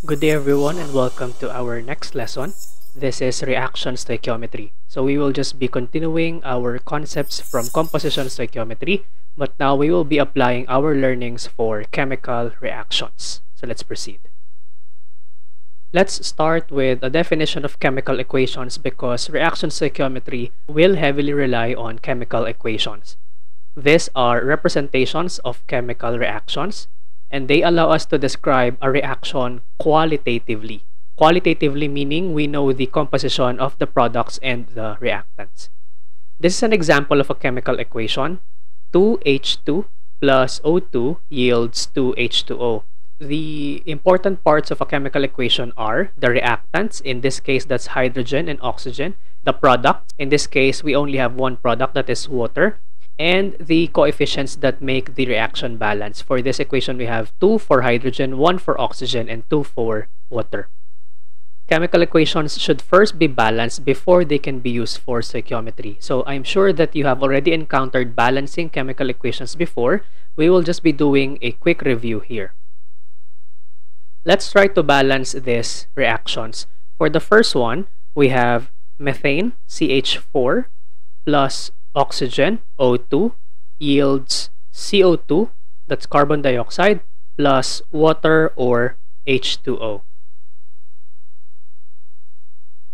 Good day everyone and welcome to our next lesson. This is reaction stoichiometry. So we will just be continuing our concepts from composition stoichiometry, but now we will be applying our learnings for chemical reactions. So let's proceed. Let's start with a definition of chemical equations because reaction stoichiometry will heavily rely on chemical equations. These are representations of chemical reactions, and they allow us to describe a reaction qualitatively. Qualitatively meaning we know the composition of the products and the reactants. This is an example of a chemical equation. 2H2 plus O2 yields 2H2O. The important parts of a chemical equation are the reactants, in this case that's hydrogen and oxygen, the product, in this case we only have one product, that is water, and the coefficients that make the reaction balance. For this equation, we have 2 for hydrogen, 1 for oxygen, and 2 for water. Chemical equations should first be balanced before they can be used for stoichiometry. So I'm sure that you have already encountered balancing chemical equations before. We will just be doing a quick review here. Let's try to balance these reactions. For the first one, we have methane, CH4, plus oxygen, O2, yields CO2, that's carbon dioxide, plus water or H2O.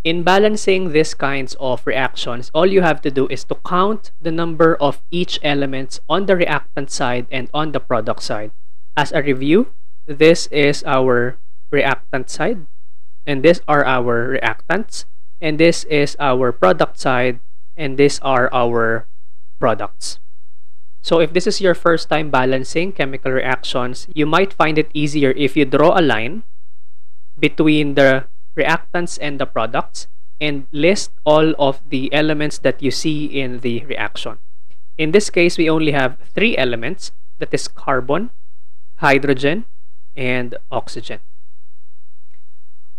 In balancing these kinds of reactions, all you have to do is to count the number of each element on the reactant side and on the product side. As a review, this is our reactant side, and these are our reactants, and this is our product side, and these are our products. So if this is your first time balancing chemical reactions, you might find it easier if you draw a line between the reactants and the products and list all of the elements that you see in the reaction. In this case, we only have 3 elements, that is carbon, hydrogen, and oxygen.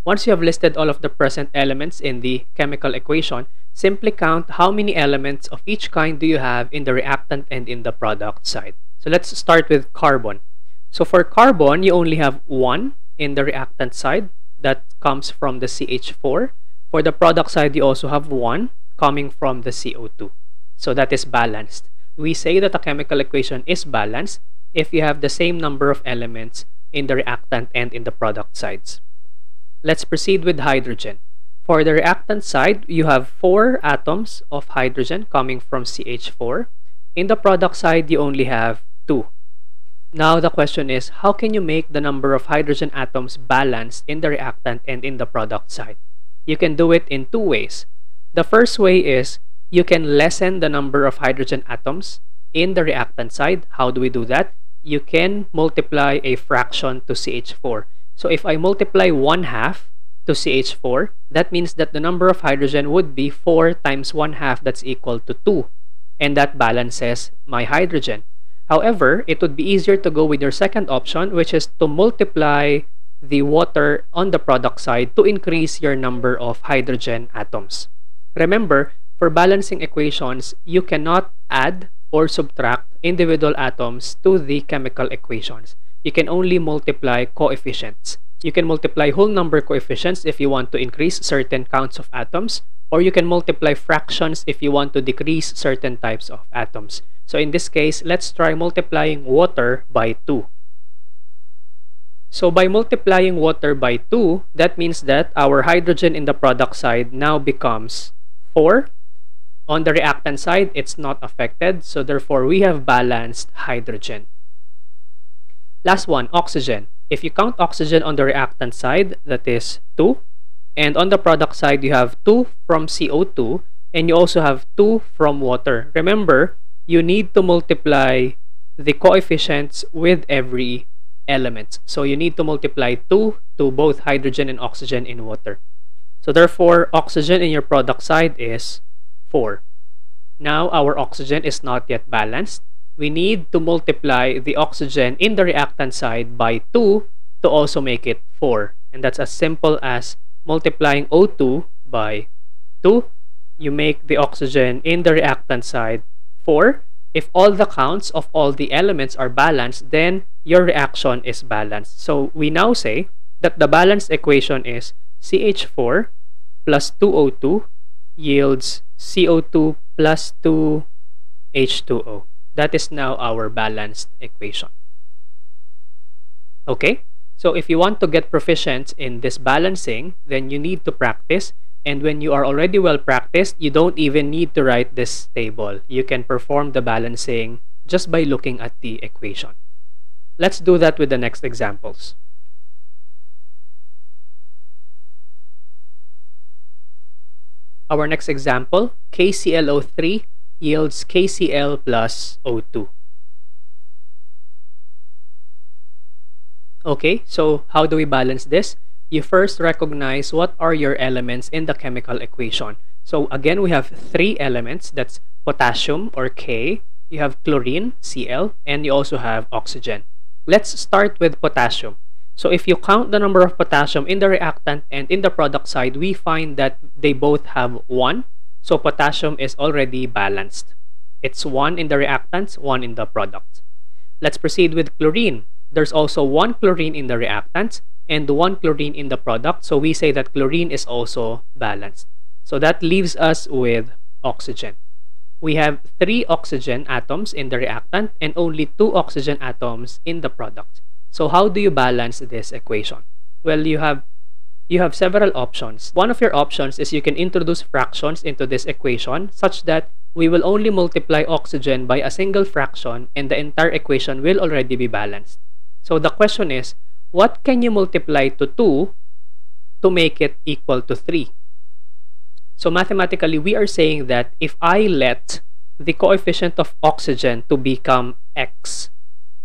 Once you have listed all of the present elements in the chemical equation, simply count how many elements of each kind do you have in the reactant and in the product side. So let's start with carbon. So for carbon, you only have 1 in the reactant side, that comes from the CH4. For the product side, you also have 1 coming from the CO2. So that is balanced. We say that a chemical equation is balanced if you have the same number of elements in the reactant and in the product sides. Let's proceed with hydrogen. For the reactant side, you have 4 atoms of hydrogen coming from CH4. In the product side, you only have 2. Now the question is, how can you make the number of hydrogen atoms balanced in the reactant and in the product side? You can do it in 2 ways. The first way is you can lessen the number of hydrogen atoms in the reactant side. How do we do that? You can multiply a fraction to CH4. So if I multiply 1/2 to CH4, that means that the number of hydrogen would be 4 times 1/2, that's equal to 2. And that balances my hydrogen. However, it would be easier to go with your second option, which is to multiply the water on the product side to increase your number of hydrogen atoms. Remember, for balancing equations, you cannot add or subtract individual atoms to the chemical equations. You can only multiply coefficients. You can multiply whole number coefficients if you want to increase certain counts of atoms, or you can multiply fractions if you want to decrease certain types of atoms. So in this case, let's try multiplying water by 2. So by multiplying water by 2, that means that our hydrogen in the product side now becomes 4. On the reactant side, it's not affected, so therefore we have balanced hydrogen. Last one, oxygen. If you count oxygen on the reactant side, that is 2. And on the product side, you have 2 from CO2, and you also have 2 from water. Remember, you need to multiply the coefficients with every element. So you need to multiply 2 to both hydrogen and oxygen in water. So therefore, oxygen in your product side is 4. Now, our oxygen is not yet balanced. We need to multiply the oxygen in the reactant side by 2 to also make it 4. And that's as simple as multiplying O2 by 2. You make the oxygen in the reactant side 4. If all the counts of all the elements are balanced, then your reaction is balanced. So we now say that the balanced equation is CH4 plus 2O2 yields CO2 plus 2H2O. That is now our balanced equation. Okay, so if you want to get proficient in this balancing, then you need to practice. And when you are already well practiced, you don't even need to write this table. You can perform the balancing just by looking at the equation. Let's do that with the next examples. Our next example, KClO3 yields KCl plus O2. Okay, so how do we balance this? You first recognize what are your elements in the chemical equation. So again, we have three elements. That's potassium, or K. You have chlorine, Cl, and you also have oxygen. Let's start with potassium. So if you count the number of potassium in the reactant and in the product side, we find that they both have 1. So potassium is already balanced. It's 1 in the reactants, 1 in the product. Let's proceed with chlorine. There's also 1 chlorine in the reactants and 1 chlorine in the product. So we say that chlorine is also balanced. So that leaves us with oxygen. We have 3 oxygen atoms in the reactant and only 2 oxygen atoms in the product. So how do you balance this equation? Well, you have several options. One of your options is you can introduce fractions into this equation such that we will only multiply oxygen by a single fraction and the entire equation will already be balanced. So the question is, what can you multiply to 2 to make it equal to 3? So mathematically, we are saying that if I let the coefficient of oxygen to become x,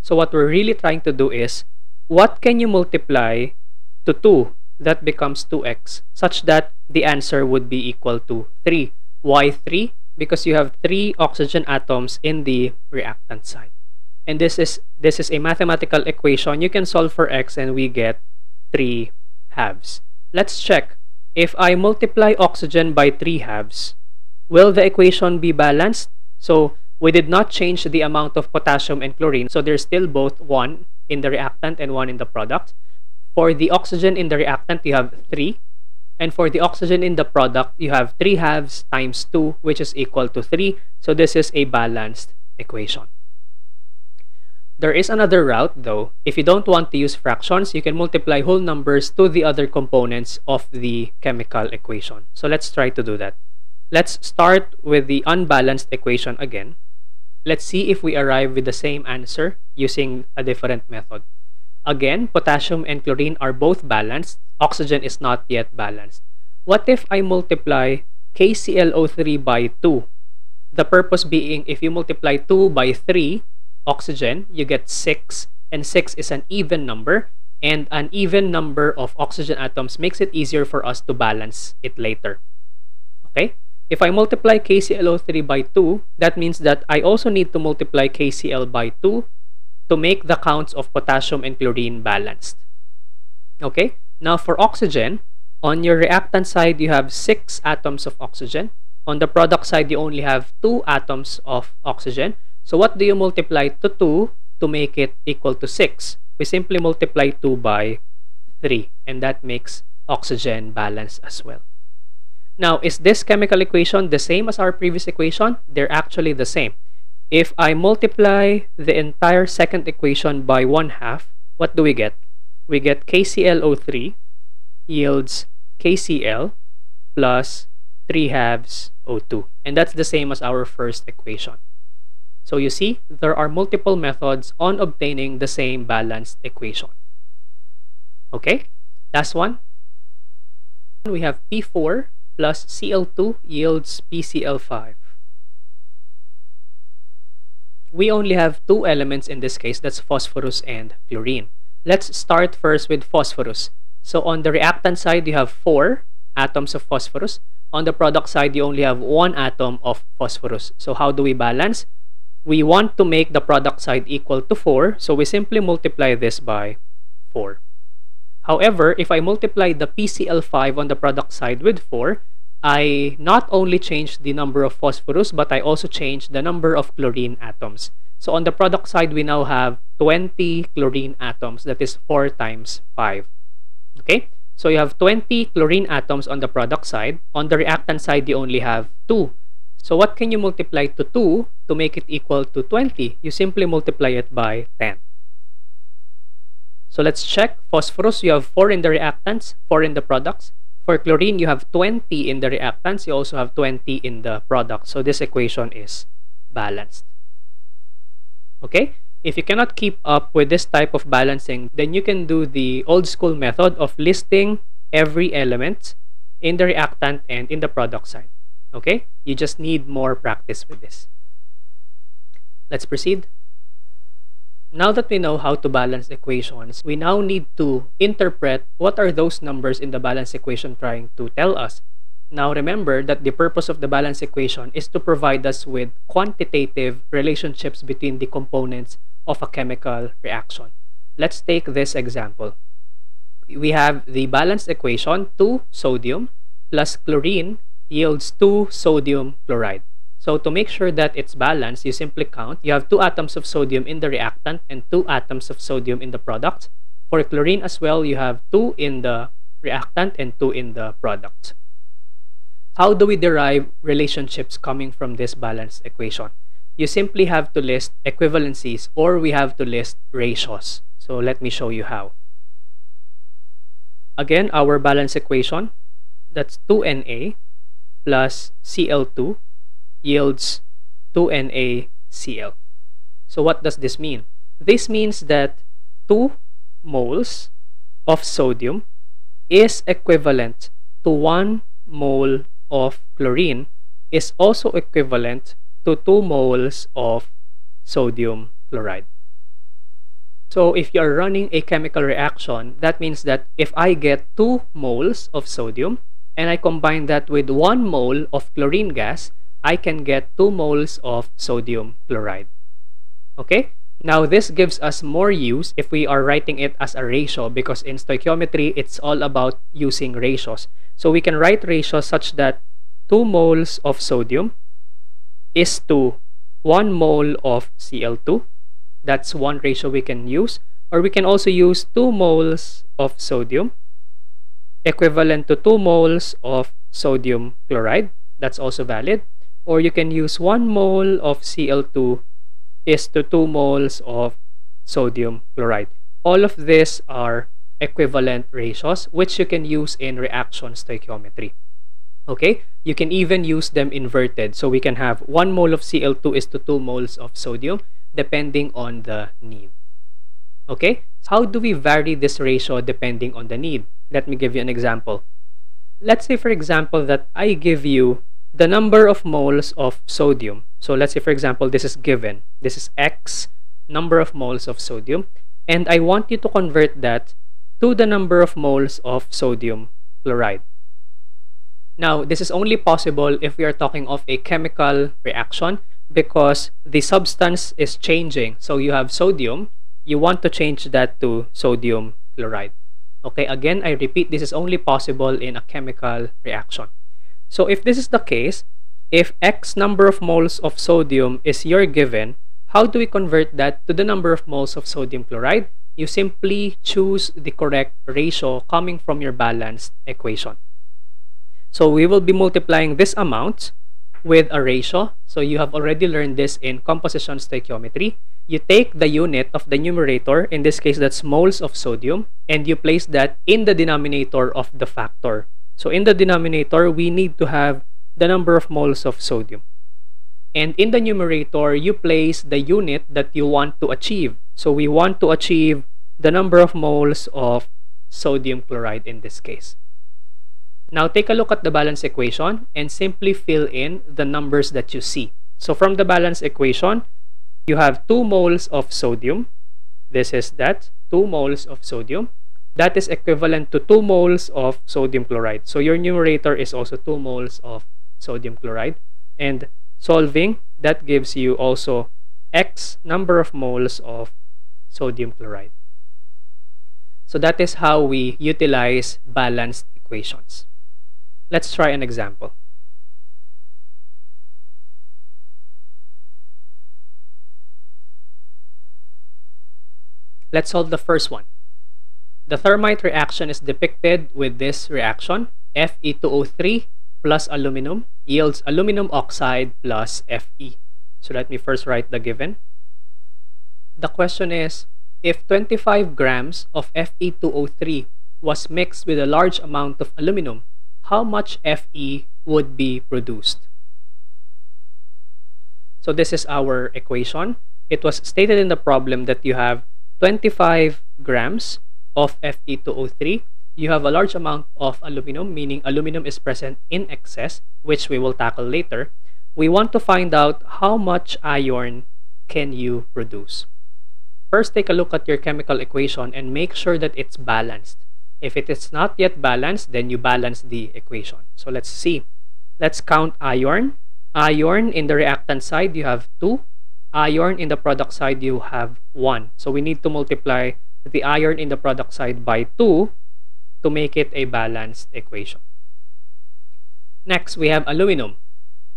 so what we're really trying to do is, what can you multiply to 2 that becomes 2x such that the answer would be equal to 3? Why 3? Because you have 3 oxygen atoms in the reactant side. And this is a mathematical equation. You can solve for x and we get 3 halves. Let's check. If I multiply oxygen by 3 halves, will the equation be balanced? So we did not change the amount of potassium and chlorine. So there's still both 1 in the reactant and 1 in the product. For the oxygen in the reactant, you have 3. And for the oxygen in the product, you have 3 halves times 2, which is equal to 3. So this is a balanced equation. There is another route though. If you don't want to use fractions, you can multiply whole numbers to the other components of the chemical equation. So let's try to do that. Let's start with the unbalanced equation again. Let's see if we arrive with the same answer using a different method. Again, potassium and chlorine are both balanced. Oxygen is not yet balanced. What if I multiply KClO3 by 2? The purpose being, if you multiply 2 by 3, oxygen, you get 6, and 6 is an even number, and an even number of oxygen atoms makes it easier for us to balance it later. Okay? If I multiply KClO3 by 2, that means that I also need to multiply KCl by 2 to make the counts of potassium and chlorine balanced. Okay? Now for oxygen, on your reactant side, you have 6 atoms of oxygen. On the product side, you only have 2 atoms of oxygen. So what do you multiply to 2 to make it equal to 6? We simply multiply 2 by 3, and that makes oxygen balanced as well. Now, is this chemical equation the same as our previous equation? They're actually the same. If I multiply the entire second equation by 1/2, what do we get? We get KClO3 yields KCl plus 3 halves O2. And that's the same as our first equation. So you see, there are multiple methods on obtaining the same balanced equation. Okay, last one. We have P4 plus Cl2 yields PCl5. We only have 2 elements in this case, that's phosphorus and chlorine. Let's start first with phosphorus. So on the reactant side, you have 4 atoms of phosphorus. On the product side, you only have 1 atom of phosphorus. So how do we balance? We want to make the product side equal to 4, so we simply multiply this by 4. However, if I multiply the PCl5 on the product side with 4, I not only change the number of phosphorus, but I also change the number of chlorine atoms. So on the product side, we now have 20 chlorine atoms. That is 4 times 5. Okay, so you have 20 chlorine atoms on the product side. On the reactant side, you only have 2. So what can you multiply to 2 to make it equal to 20? You simply multiply it by 10. So let's check. Phosphorus, you have 4 in the reactants, 4 in the products. For chlorine, you have 20 in the reactants. You also have 20 in the product. So this equation is balanced. Okay? If you cannot keep up with this type of balancing, then you can do the old school method of listing every element in the reactant and in the product side. Okay? You just need more practice with this. Let's proceed. Now that we know how to balance equations, we now need to interpret what are those numbers in the balance equation trying to tell us. Now remember that the purpose of the balance equation is to provide us with quantitative relationships between the components of a chemical reaction. Let's take this example. We have the balanced equation 2 sodium plus chlorine yields 2 sodium chloride. So to make sure that it's balanced, you simply count. You have 2 atoms of sodium in the reactant and 2 atoms of sodium in the product. For chlorine as well, you have 2 in the reactant and 2 in the product. How do we derive relationships coming from this balanced equation? You simply have to list equivalencies, or we have to list ratios. So let me show you how. Again, our balance equation, that's 2Na plus Cl2 yields 2NaCl. So what does this mean? This means that 2 moles of sodium is equivalent to 1 mole of chlorine is also equivalent to 2 moles of sodium chloride. So if you are running a chemical reaction, that means that if I get 2 moles of sodium and I combine that with 1 mole of chlorine gas, I can get 2 moles of sodium chloride. Okay? Now this gives us more use if we are writing it as a ratio, because in stoichiometry, it's all about using ratios. So we can write ratios such that 2 moles of sodium is to 1 mole of Cl2. That's one ratio we can use. Or we can also use 2 moles of sodium equivalent to 2 moles of sodium chloride. That's also valid. Or you can use 1 mole of Cl2 is to 2 moles of sodium chloride. All of these are equivalent ratios which you can use in reaction stoichiometry. Okay? You can even use them inverted. So we can have 1 mole of Cl2 is to 2 moles of sodium depending on the need. Okay? How do we vary this ratio depending on the need? Let me give you an example. Let's say, for example, that I give you the number of moles of sodium. So let's say, for example, this is given. This is X number of moles of sodium. And I want you to convert that to the number of moles of sodium chloride. Now, this is only possible if we are talking of a chemical reaction because the substance is changing. So you have sodium. You want to change that to sodium chloride. Okay, again, I repeat, this is only possible in a chemical reaction. So if this is the case, if X number of moles of sodium is your given, how do we convert that to the number of moles of sodium chloride? You simply choose the correct ratio coming from your balanced equation. So we will be multiplying this amount with a ratio. So you have already learned this in composition stoichiometry. You take the unit of the numerator, in this case that's moles of sodium, and you place that in the denominator of the factor. So in the denominator, we need to have the number of moles of sodium. And in the numerator, you place the unit that you want to achieve. So we want to achieve the number of moles of sodium chloride in this case. Now take a look at the balance equation and simply fill in the numbers that you see. So from the balance equation, you have 2 moles of sodium. This is that, 2 moles of sodium. That is equivalent to 2 moles of sodium chloride. So your numerator is also 2 moles of sodium chloride. And solving, that gives you also X number of moles of sodium chloride. So that is how we utilize balanced equations. Let's try an example. Let's solve the first one. The thermite reaction is depicted with this reaction. Fe2O3 plus aluminum yields aluminum oxide plus Fe. So let me first write the given. The question is, if 25 grams of Fe2O3 was mixed with a large amount of aluminum, how much Fe would be produced? So this is our equation. It was stated in the problem that you have 25 grams of Fe2O3. You have a large amount of aluminum, meaning aluminum is present in excess, which we will tackle later. We want to find out how much iron can you produce. First, take a look at your chemical equation and make sure that it's balanced. If it is not yet balanced, then you balance the equation. So let's see. Let's count iron. Iron in the reactant side, you have 2. Iron in the product side, you have 1. So we need to multiply the iron in the product side by 2 to make it a balanced equation. Next, we have aluminum.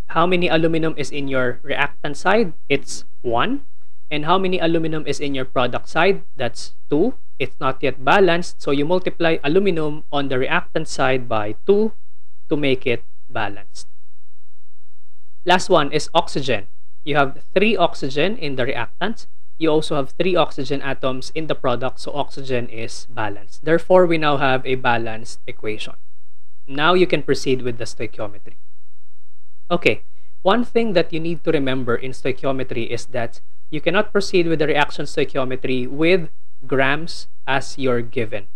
How many aluminum is in your reactant side? It's 1. And how many aluminum is in your product side? That's 2. It's not yet balanced, so you multiply aluminum on the reactant side by 2 to make it balanced. Last one is oxygen. You have 3 oxygen in the reactant. You also have 3 oxygen atoms in the product, so oxygen is balanced. Therefore, we now have a balanced equation. Now you can proceed with the stoichiometry. Okay, one thing that you need to remember in stoichiometry is that you cannot proceed with the reaction stoichiometry with grams as your given.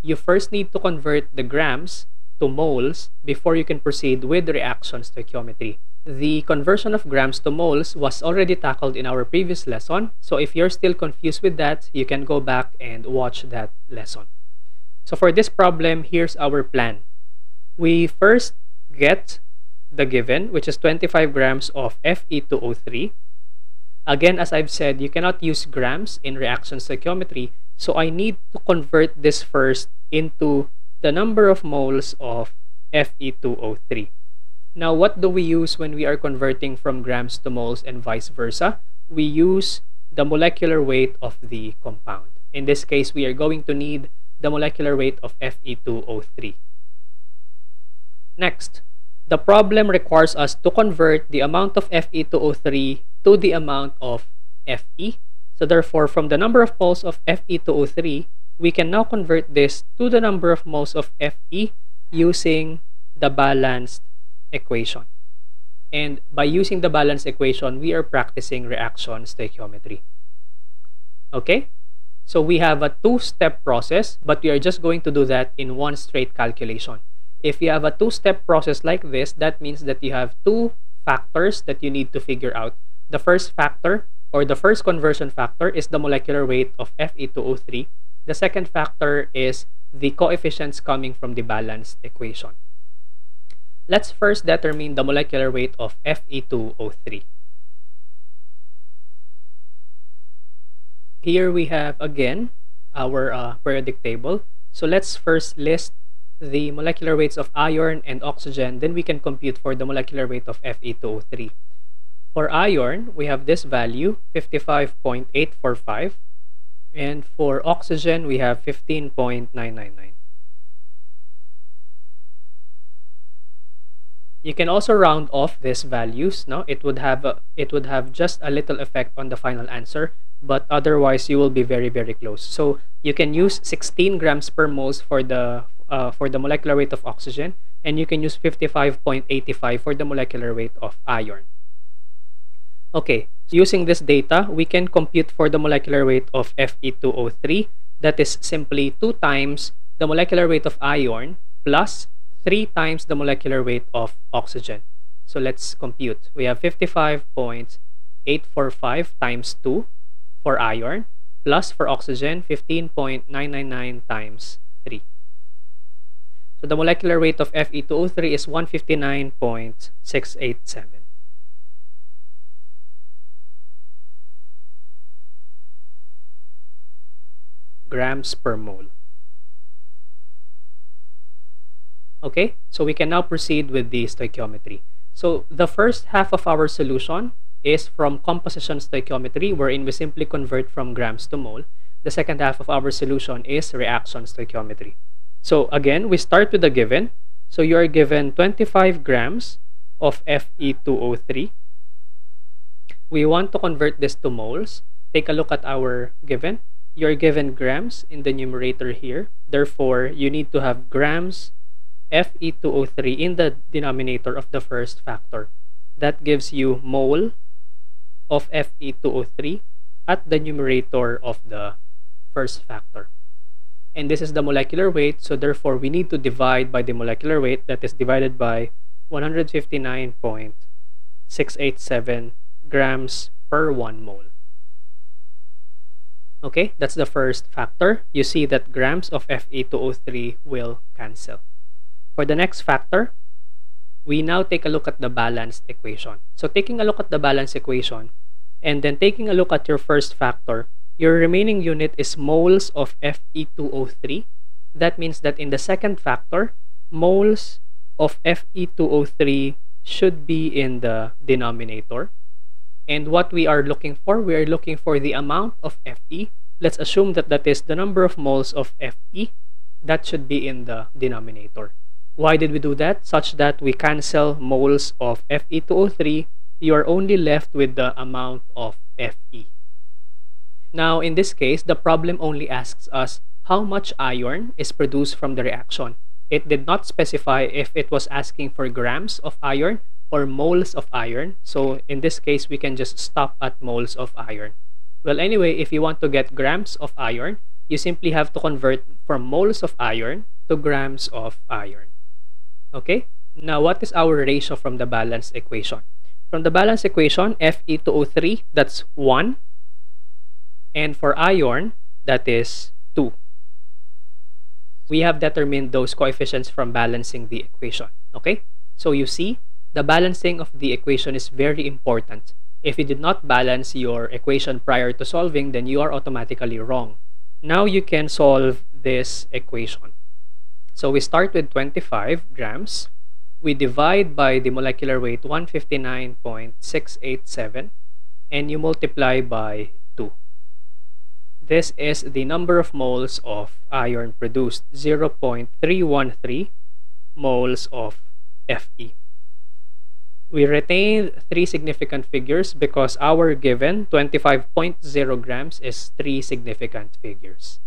You first need to convert the grams to moles before you can proceed with the reaction stoichiometry. The conversion of grams to moles was already tackled in our previous lesson, so if you're still confused with that, you can go back and watch that lesson. So for this problem, here's our plan. We first get the given, which is 25 grams of Fe2O3. Again, as I've said, you cannot use grams in reaction stoichiometry, so I need to convert this first into the number of moles of Fe2O3. Now, what do we use when we are converting from grams to moles and vice versa? We use the molecular weight of the compound. In this case, we are going to need the molecular weight of Fe2O3. Next, the problem requires us to convert the amount of Fe2O3 to the amount of Fe. So therefore, from the number of moles of Fe2O3, we can now convert this to the number of moles of Fe using the balanced equation. And by using the balanced equation, we are practicing reaction stoichiometry. Okay? So we have a 2-step process, but we are just going to do that in one straight calculation. If you have a 2-step process like this, that means that you have 2 factors that you need to figure out. The first factor, or the first conversion factor, is the molecular weight of Fe2O3. The second factor is the coefficients coming from the balanced equation. Let's first determine the molecular weight of Fe2O3. Here we have again our periodic table. So let's first list the molecular weights of iron and oxygen, then we can compute for the molecular weight of Fe2O3. For iron, we have this value, 55.845, and for oxygen, we have 15.999. You can also round off these values. No, it would have just a little effect on the final answer, but otherwise you will be very, very close. So you can use 16 grams per moles for the molecular weight of oxygen, and you can use 55.85 for the molecular weight of iron. Okay, so using this data, we can compute for the molecular weight of Fe2O3. That is simply 2 times the molecular weight of iron plus 3 times the molecular weight of oxygen. So let's compute. We have 55.845 times 2 for iron, plus for oxygen, 15.999 times 3. So the molecular weight of Fe2O3 is 159.687. grams per mole. Okay, so we can now proceed with the stoichiometry. So the first half of our solution is from composition stoichiometry, wherein we simply convert from grams to mole. the second half of our solution is reaction stoichiometry. So again, we start with the given. So you are given 25 grams of Fe2O3. We want to convert this to moles. Take a look at our given. You're given grams in the numerator here. Therefore, you need to have grams Fe2O3 in the denominator of the first factor. That gives you mole of Fe2O3 at the numerator of the first factor. And this is the molecular weight, so therefore we need to divide by the molecular weight, that is divided by 159.687 grams per 1 mole. Okay, that's the first factor. You see that grams of Fe2O3 will cancel. For the next factor, we now take a look at the balanced equation. So taking a look at the balanced equation, and then taking a look at your first factor, your remaining unit is moles of Fe2O3. That means that in the second factor, moles of Fe2O3 should be in the denominator. And what we are looking for, we are looking for the amount of Fe. Let's assume that that is the number of moles of Fe. That should be in the denominator. Why did we do that? Such that we cancel moles of Fe2O3. You are only left with the amount of Fe. Now, in this case, the problem only asks us how much iron is produced from the reaction. It did not specify if it was asking for grams of iron or moles of iron. So in this case, we can just stop at moles of iron. Well, anyway, if you want to get grams of iron, you simply have to convert from moles of iron to grams of iron. Okay? Now, what is our ratio from the balanced equation? From the balanced equation, Fe2O3, that's 1. And for iron, that is 2. We have determined those coefficients from balancing the equation. Okay? So you see, the balancing of the equation is very important. If you did not balance your equation prior to solving, then you are automatically wrong. Now you can solve this equation. So we start with 25 grams. We divide by the molecular weight 159.687 and you multiply by 2. This is the number of moles of iron produced, 0.313 moles of Fe. We retain 3 significant figures because our given 25.0 grams is 3 significant figures.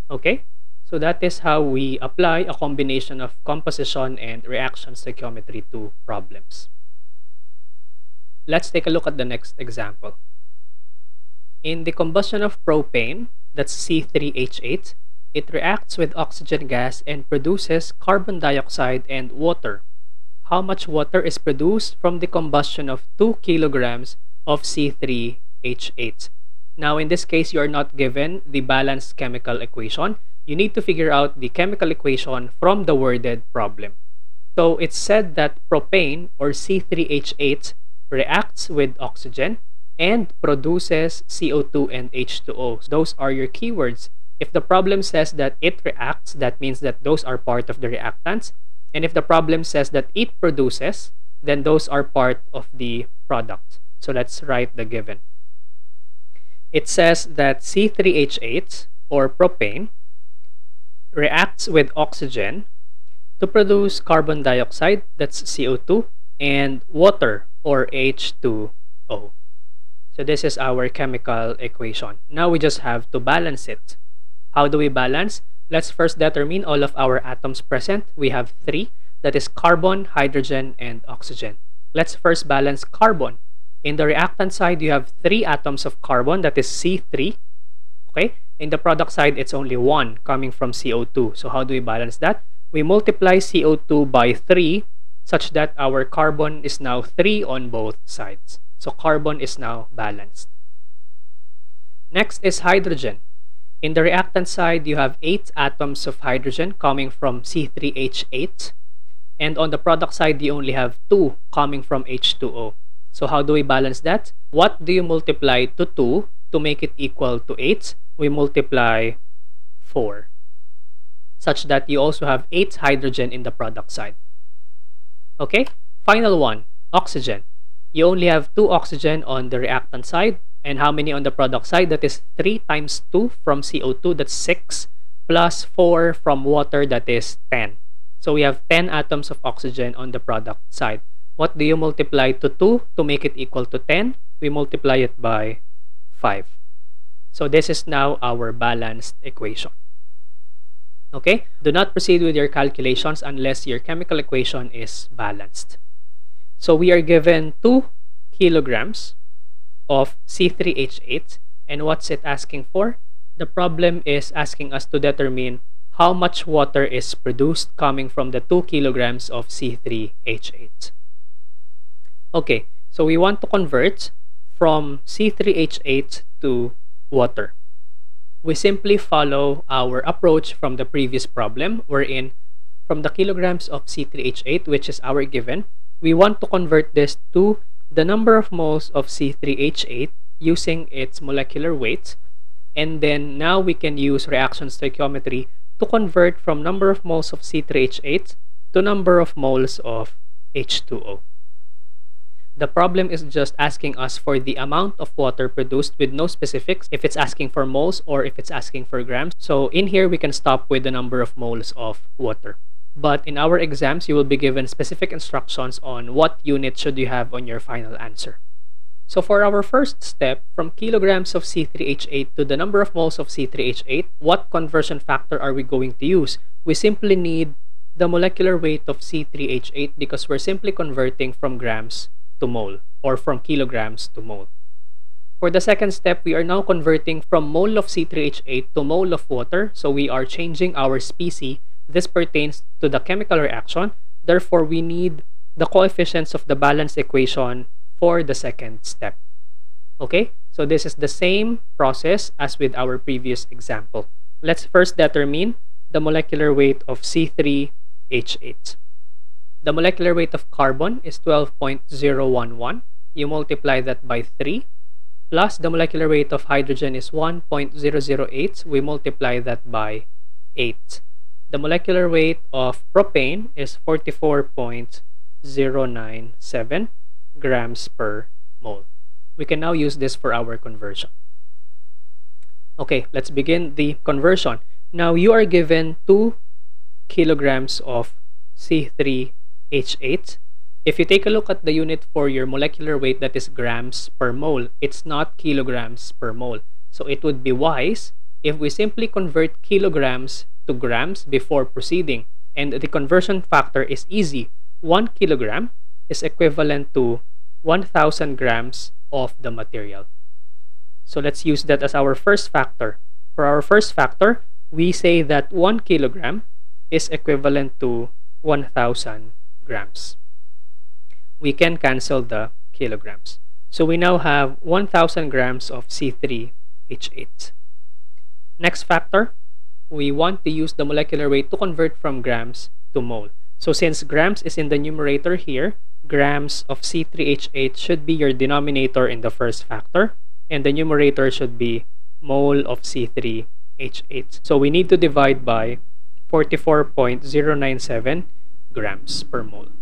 Okay, so that is how we apply a combination of composition and reaction stoichiometry to problems. Let's take a look at the next example. In the combustion of propane, that's C3H8, it reacts with oxygen gas and produces carbon dioxide and water. How much water is produced from the combustion of 2 kilograms of C3H8? Now, in this case, you are not given the balanced chemical equation. You need to figure out the chemical equation from the worded problem. So, it's said that propane or C3H8 reacts with oxygen and produces CO2 and H2O. Those are your keywords. If the problem says that it reacts, that means that those are part of the reactants. And if the problem says that it produces, then those are part of the product. So let's write the given. It says that C3H8 or propane reacts with oxygen to produce carbon dioxide, that's CO2, and water or H2O. So this is our chemical equation. Now we just have to balance it. How do we balance? Let's first determine all of our atoms present. We have 3. That is carbon, hydrogen, and oxygen. Let's first balance carbon. In the reactant side, you have 3 atoms of carbon. That is C3. Okay? In the product side, it's only 1 coming from CO2. So how do we balance that? We multiply CO2 by 3 such that our carbon is now 3 on both sides. So carbon is now balanced. Next is hydrogen. In the reactant side, you have 8 atoms of hydrogen coming from C3H8. And on the product side, you only have 2 coming from H2O. So how do we balance that? What do you multiply to 2 to make it equal to 8? We multiply 4. Such that you also have 8 hydrogen in the product side. Okay? Final one, oxygen. You only have 2 oxygen on the reactant side And how many on the product side? That is 3 times 2 from CO2, that's 6, plus 4 from water, that is 10. So we have 10 atoms of oxygen on the product side. What do you multiply to 2 to make it equal to 10? We multiply it by 5. So this is now our balanced equation. Okay? Do not proceed with your calculations unless your chemical equation is balanced. So we are given 2 kilograms of C3H8. And what's it asking for? The problem is asking us to determine how much water is produced coming from the 2 kilograms of C3H8. Okay, so we want to convert from C3H8 to water. We simply follow our approach from the previous problem, wherein from the kilograms of C3H8, which is our given, we want to convert this to the number of moles of C3H8 using its molecular weight. And then now we can use reaction stoichiometry to convert from number of moles of C3H8 to number of moles of H2O. The problem is just asking us for the amount of water produced with no specifics, if it's asking for moles or if it's asking for grams. So in here, we can stop with the number of moles of water. But in our exams, you will be given specific instructions on what unit should you have on your final answer. So for our first step, from kilograms of C3H8 to the number of moles of C3H8, what conversion factor are we going to use? We simply need the molecular weight of C3H8 because we're simply converting from grams to mole, or from kilograms to mole. For the second step, we are now converting from mole of C3H8 to mole of water, so we are changing our species. This pertains to the chemical reaction. Therefore, we need the coefficients of the balanced equation for the second step. Okay, so this is the same process as with our previous example. Let's first determine the molecular weight of C3H8. The molecular weight of carbon is 12.011. You multiply that by 3. Plus the molecular weight of hydrogen is 1.008. We multiply that by 8. The molecular weight of propane is 44.097 grams per mole. We can now use this for our conversion. Okay, let's begin the conversion. Now you are given 2 kilograms of C3H8. If you take a look at the unit for your molecular weight, that is grams per mole. It's not kilograms per mole. So it would be wise if we simply convert kilograms to grams before proceeding. And the conversion factor is easy. 1 kilogram is equivalent to 1,000 grams of the material. So let's use that as our first factor. For our first factor, we say that 1 kilogram is equivalent to 1,000 grams. We can cancel the kilograms. So we now have 1,000 grams of C3H8. Next factor, we want to use the molecular weight to convert from grams to mole. So since grams is in the numerator here, grams of C3H8 should be your denominator in the first factor, and the numerator should be mole of C3H8. So we need to divide by 44.097 grams per mole.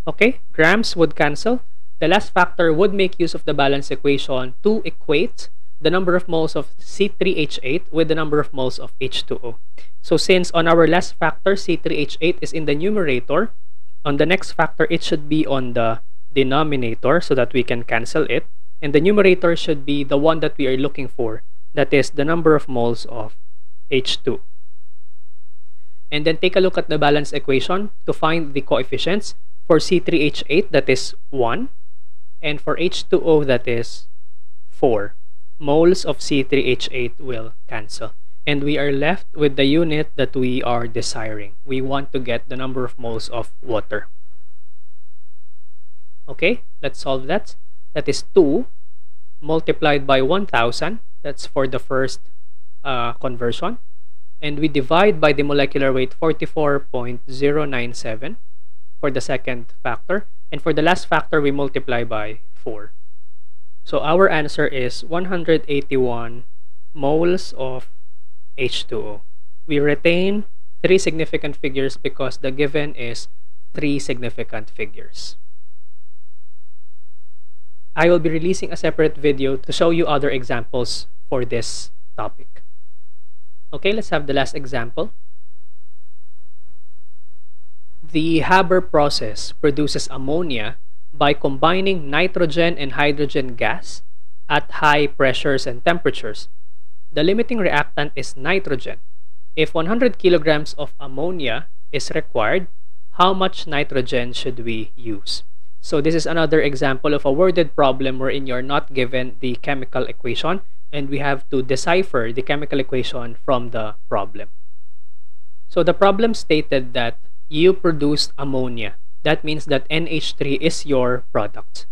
Okay, grams would cancel. The last factor would make use of the balance equation to equate the number of moles of C3H8 with the number of moles of H2O. So since on our last factor, C3H8 is in the numerator, on the next factor, it should be on the denominator so that we can cancel it. And the numerator should be the one that we are looking for, that is the number of moles of H2. And then take a look at the balance equation to find the coefficients. For C3H8, that is 1. And for H2O, that is 4. Moles of C3H8 will cancel. And we are left with the unit that we are desiring. We want to get the number of moles of water. Okay, let's solve that. That is 2 multiplied by 1,000. That's for the first conversion. And we divide by the molecular weight 44.097 for the second factor. And for the last factor, we multiply by 4. So our answer is 181 moles of H2O. We retain 3 significant figures because the given is 3 significant figures. I will be releasing a separate video to show you other examples for this topic. Okay, let's have the last example. The Haber process produces ammonia by combining nitrogen and hydrogen gas at high pressures and temperatures. The limiting reactant is nitrogen. If 100 kilograms of ammonia is required, how much nitrogen should we use? So this is another example of a worded problem wherein you're not given the chemical equation and we have to decipher the chemical equation from the problem. So the problem stated that you produced ammonia. That means that NH3 is your product.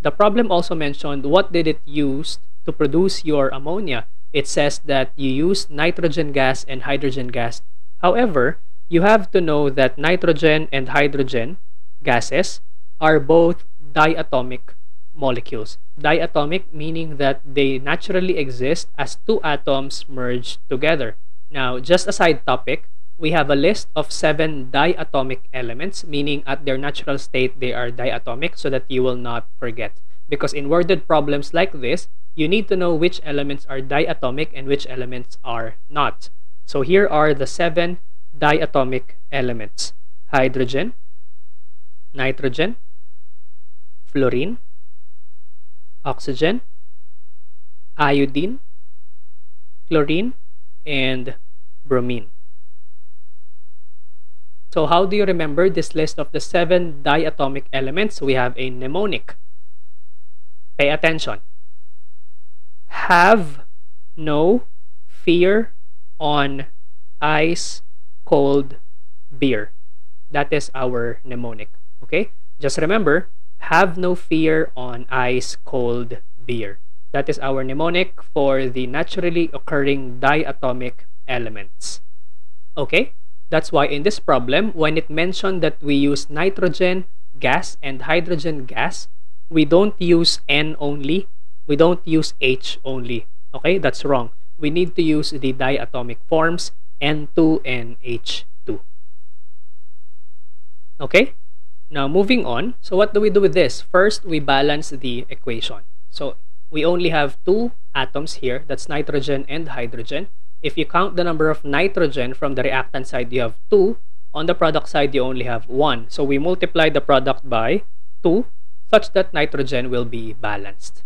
The problem also mentioned what did it use to produce your ammonia. It says that you used nitrogen gas and hydrogen gas. However, you have to know that nitrogen and hydrogen gases are both diatomic molecules. Diatomic meaning that they naturally exist as two atoms merged together. Now, just a side topic, we have a list of 7 diatomic elements, meaning at their natural state they are diatomic, so that you will not forget. Because in worded problems like this, you need to know which elements are diatomic and which elements are not. So here are the 7 diatomic elements: hydrogen, nitrogen, fluorine, oxygen, iodine, chlorine, and bromine. So how do you remember this list of the 7 diatomic elements? We have a mnemonic. Pay attention. Have no fear on ice cold beer. That is our mnemonic. Okay? Just remember, have no fear on ice cold beer. That is our mnemonic for the naturally occurring diatomic elements. Okay? That's why in this problem, when it mentioned that we use nitrogen gas and hydrogen gas, we don't use N only, we don't use H only. Okay, that's wrong. We need to use the diatomic forms N2 and H2. Okay, now moving on. So what do we do with this? First, we balance the equation. So we only have 2 atoms here, that's nitrogen and hydrogen. If you count the number of nitrogen from the reactant side, you have 2. On the product side, you only have 1. So we multiply the product by 2 such that nitrogen will be balanced.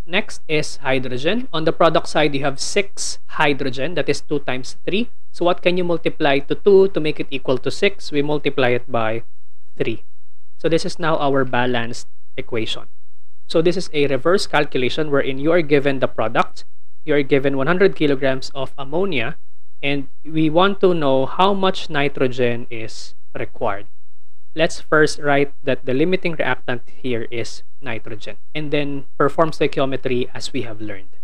Next is hydrogen. On the product side, you have 6 hydrogen. That is 2 times 3. So what can you multiply to 2 to make it equal to 6? We multiply it by 3. So this is now our balanced equation. So this is a reverse calculation wherein you are given the product. You are given 100 kilograms of ammonia, and we want to know how much nitrogen is required. Let's first write that the limiting reactant here is nitrogen, and then perform stoichiometry as we have learned.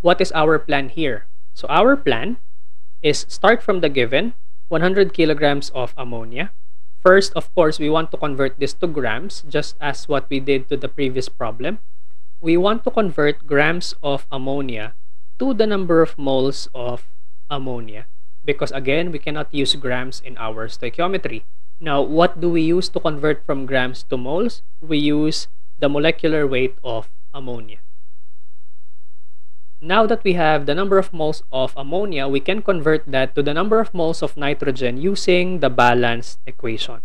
What is our plan here? So our plan is start from the given 100 kilograms of ammonia. First, of course, we want to convert this to grams, just as what we did to the previous problem. We want to convert grams of ammonia to the number of moles of ammonia, because again, we cannot use grams in our stoichiometry. Now, what do we use to convert from grams to moles? We use the molecular weight of ammonia. Now that we have the number of moles of ammonia, we can convert that to the number of moles of nitrogen using the balanced equation.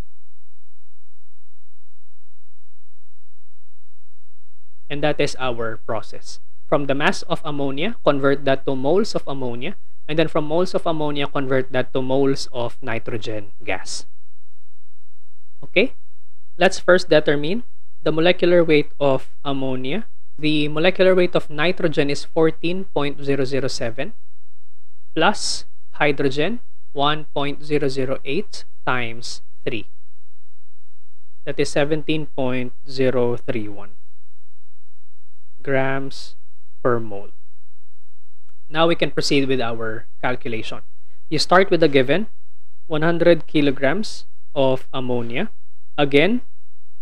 And that is our process. From the mass of ammonia, convert that to moles of ammonia, and then from moles of ammonia, convert that to moles of nitrogen gas. Okay, let's first determine the molecular weight of ammonia. The molecular weight of nitrogen is 14.007 plus hydrogen 1.008 times 3. That is 17.031 grams per mole. Now we can proceed with our calculation. You start with the given 100 kilograms of ammonia. Again,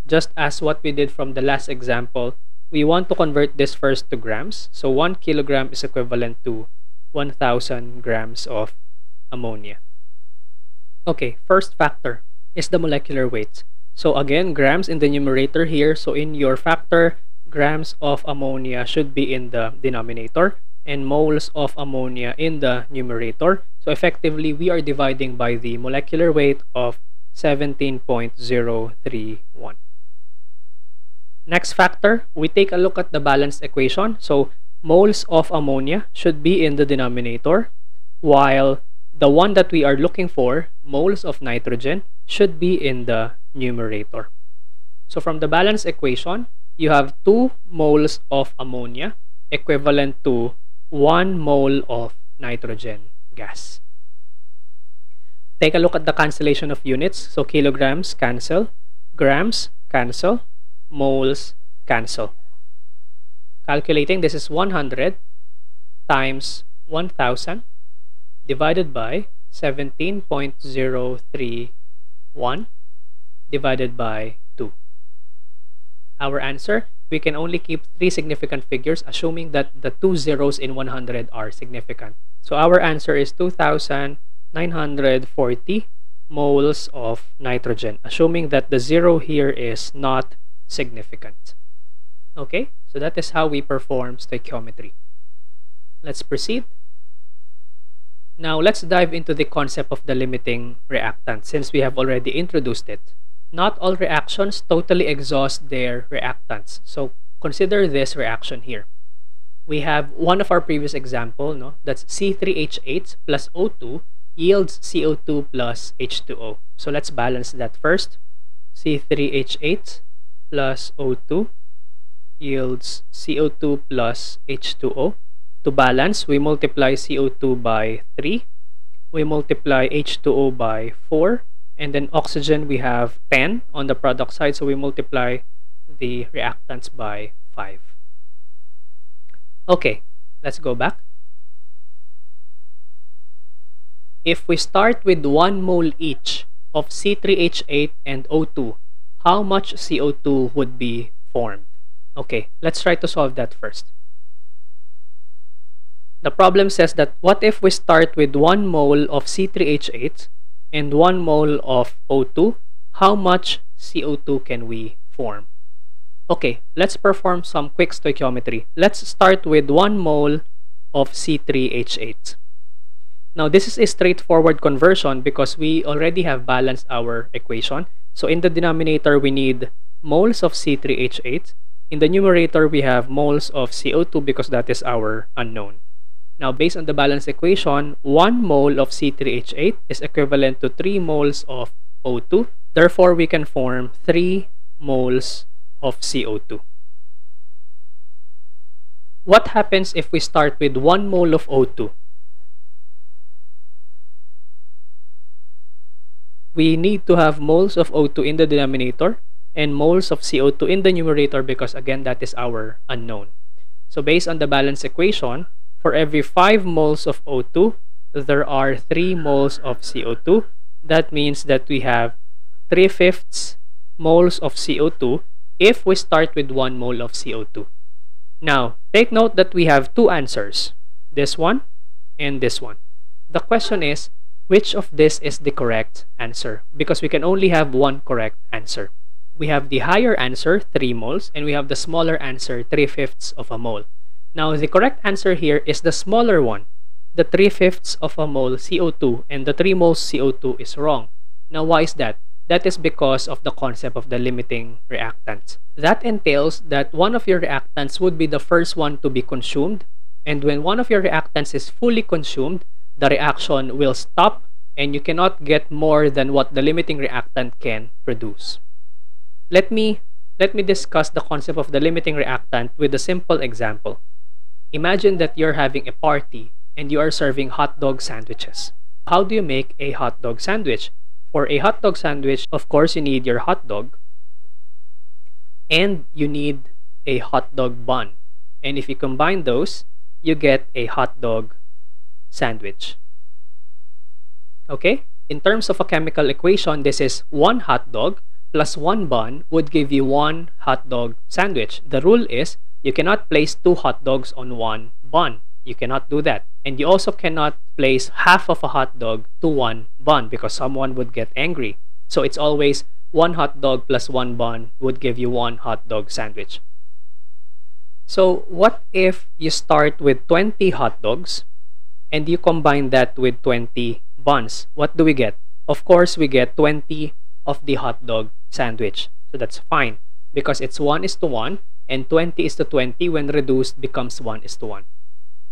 just as what we did from the last example, we want to convert this first to grams. So 1 kilogram is equivalent to 1,000 grams of ammonia. Okay, first factor is the molecular weight. So again, grams in the numerator here. So in your factor, grams of ammonia should be in the denominator and moles of ammonia in the numerator. So effectively, we are dividing by the molecular weight of 17.031. Next factor, we take a look at the balanced equation. So moles of ammonia should be in the denominator, while the one that we are looking for, moles of nitrogen, should be in the numerator. So from the balanced equation, you have 2 moles of ammonia equivalent to 1 mole of nitrogen gas. Take a look at the cancellation of units. So kilograms cancel, grams cancel, moles cancel. Calculating, this is 100 times 1000 divided by 17.031 divided by 2. Our answer, we can only keep 3 significant figures, assuming that the 2 zeros in 100 are significant. So our answer is 2,940 moles of nitrogen, assuming that the 0 here is not significant. Okay, so that is how we perform stoichiometry. Let's proceed. Now let's dive into the concept of the limiting reactant, since we have already introduced it. Not all reactions totally exhaust their reactants. So consider this reaction here. We have one of our previous example, no? That's C3H8 plus O2 yields CO2 plus H2O. So let's balance that first. C3H8 plus O2 yields CO2 plus H2O. To balance, we multiply CO2 by 3. We multiply H2O by 4. And then oxygen, we have 10 on the product side. So we multiply the reactants by 5. Okay, let's go back. If we start with 1 mole each of C3H8 and O2, how much CO2 would be formed? Okay, let's try to solve that first. The problem says that what if we start with 1 mole of C3H8 and 1 mole of O2, how much CO2 can we form? Okay, let's perform some quick stoichiometry. Let's start with 1 mole of C3H8. Now, this is a straightforward conversion because we already have balanced our equation. So in the denominator, we need moles of C3H8. In the numerator, we have moles of CO2 because that is our unknown. Now, based on the balanced equation, 1 mole of C3H8 is equivalent to 3 moles of O2. Therefore, we can form 3 moles of CO2. What happens if we start with 1 mole of O2? We need to have moles of O2 in the denominator and moles of CO2 in the numerator because, again, that is our unknown. So, based on the balanced equation, for every 5 moles of O2, there are 3 moles of CO2. That means that we have 3/5 moles of CO2 if we start with 1 mole of CO2. Now, take note that we have 2 answers, this one and this one. The question is, which of this is the correct answer? Because we can only have one correct answer. We have the higher answer, 3 moles, and we have the smaller answer, 3/5 of a mole. Now, the correct answer here is the smaller one. The 3/5 of a mole CO2 and the 3 moles CO2 is wrong. Now, why is that? That is because of the concept of the limiting reactants. That entails that one of your reactants would be the first one to be consumed, and when one of your reactants is fully consumed, the reaction will stop and you cannot get more than what the limiting reactant can produce. Let me discuss the concept of the limiting reactant with a simple example. Imagine that you're having a party and you are serving hot dog sandwiches. How do you make a hot dog sandwich? For a hot dog sandwich, of course, you need your hot dog and you need a hot dog bun. And if you combine those, you get a hot dog sandwich. Okay? In terms of a chemical equation, this is 1 hot dog plus 1 bun would give you 1 hot dog sandwich. The rule is you cannot place 2 hot dogs on 1 bun. You cannot do that. And you also cannot place half of a hot dog to 1 bun because someone would get angry. So it's always one hot dog plus one bun would give you one hot dog sandwich. So what if you start with 20 hot dogs and you combine that with 20 buns? What do we get? Of course, we get 20 of the hot dog sandwich. So that's fine because it's 1:1 and 20:20 when reduced becomes 1:1.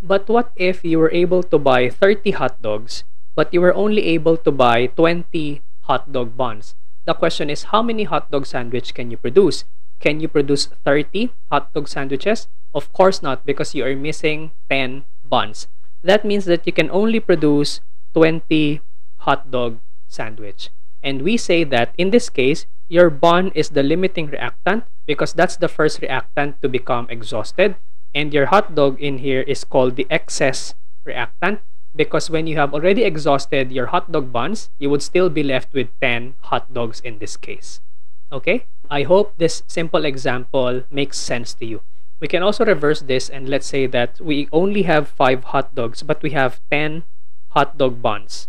But what if you were able to buy 30 hot dogs but you were only able to buy 20 hot dog buns? The question is, how many hot dog sandwich can you produce? Can you produce 30 hot dog sandwiches? Of course not, because you are missing 10 buns. That means that you can only produce 20 hot dog sandwich. And we say that in this case, your bun is the limiting reactant because that's the first reactant to become exhausted. And your hot dog in here is called the excess reactant because when you have already exhausted your hot dog buns, you would still be left with 10 hot dogs in this case. Okay? I hope this simple example makes sense to you. We can also reverse this and let's say that we only have 5 hot dogs but we have 10 hot dog buns.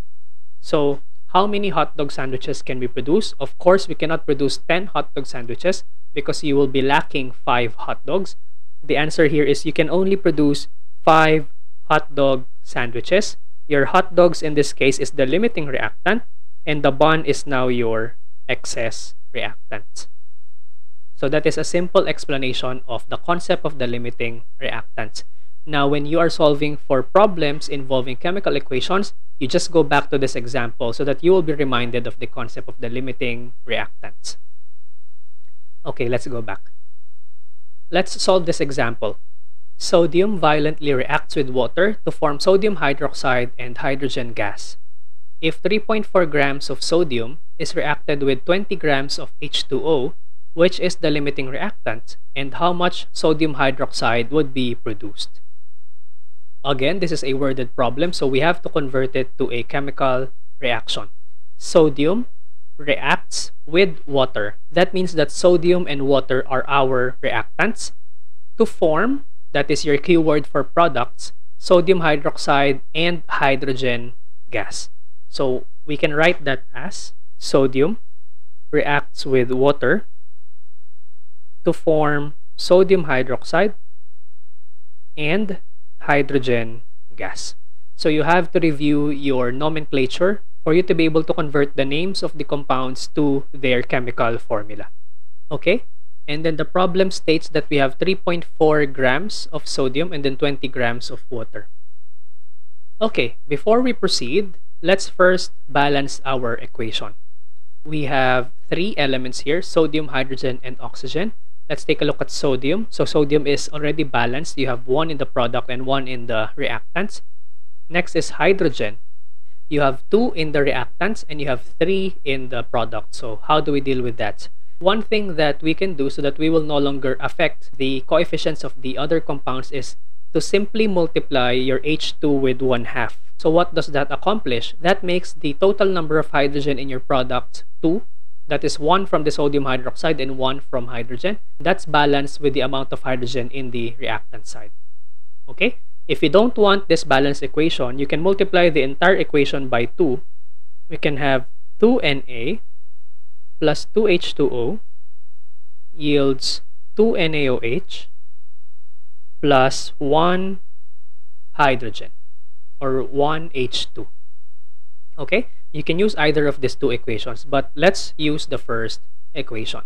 So how many hot dog sandwiches can we produce? Of course, we cannot produce 10 hot dog sandwiches because you will be lacking 5 hot dogs. The answer here is you can only produce 5 hot dog sandwiches. Your hot dogs in this case is the limiting reactant and the bun is now your excess reactant. So that is a simple explanation of the concept of the limiting reactants. Now, when you are solving for problems involving chemical equations, you just go back to this example so that you will be reminded of the concept of the limiting reactants. Okay, let's go back. Let's solve this example. Sodium violently reacts with water to form sodium hydroxide and hydrogen gas. If 3.4 grams of sodium is reacted with 20 grams of H2O, which is the limiting reactant, and how much sodium hydroxide would be produced? Again, this is a worded problem, so we have to convert it to a chemical reaction. Sodium reacts with water. That means that sodium and water are our reactants to form, that is your keyword for products, sodium hydroxide and hydrogen gas. So we can write that as sodium reacts with water to form sodium hydroxide and hydrogen gas. So you have to review your nomenclature for you to be able to convert the names of the compounds to their chemical formula. Okay? And then the problem states that we have 3.4 grams of sodium and then 20 grams of water. Okay, before we proceed, let's first balance our equation. We have 3 elements here, sodium, hydrogen, and oxygen. Let's take a look at sodium. So sodium is already balanced. You have 1 in the product and 1 in the reactants. Next is hydrogen. You have 2 in the reactants and you have 3 in the product. So how do we deal with that? One thing that we can do so that we will no longer affect the coefficients of the other compounds is to simply multiply your H2 with 1/2. So what does that accomplish? That makes the total number of hydrogen in your product 2. That is 1 from the sodium hydroxide and 1 from hydrogen. That's balanced with the amount of hydrogen in the reactant side. Okay? If you don't want this balanced equation, you can multiply the entire equation by 2. We can have 2Na plus 2H2O yields 2NaOH plus 1 hydrogen or 1H2. Okay? You can use either of these 2 equations, but let's use the first equation.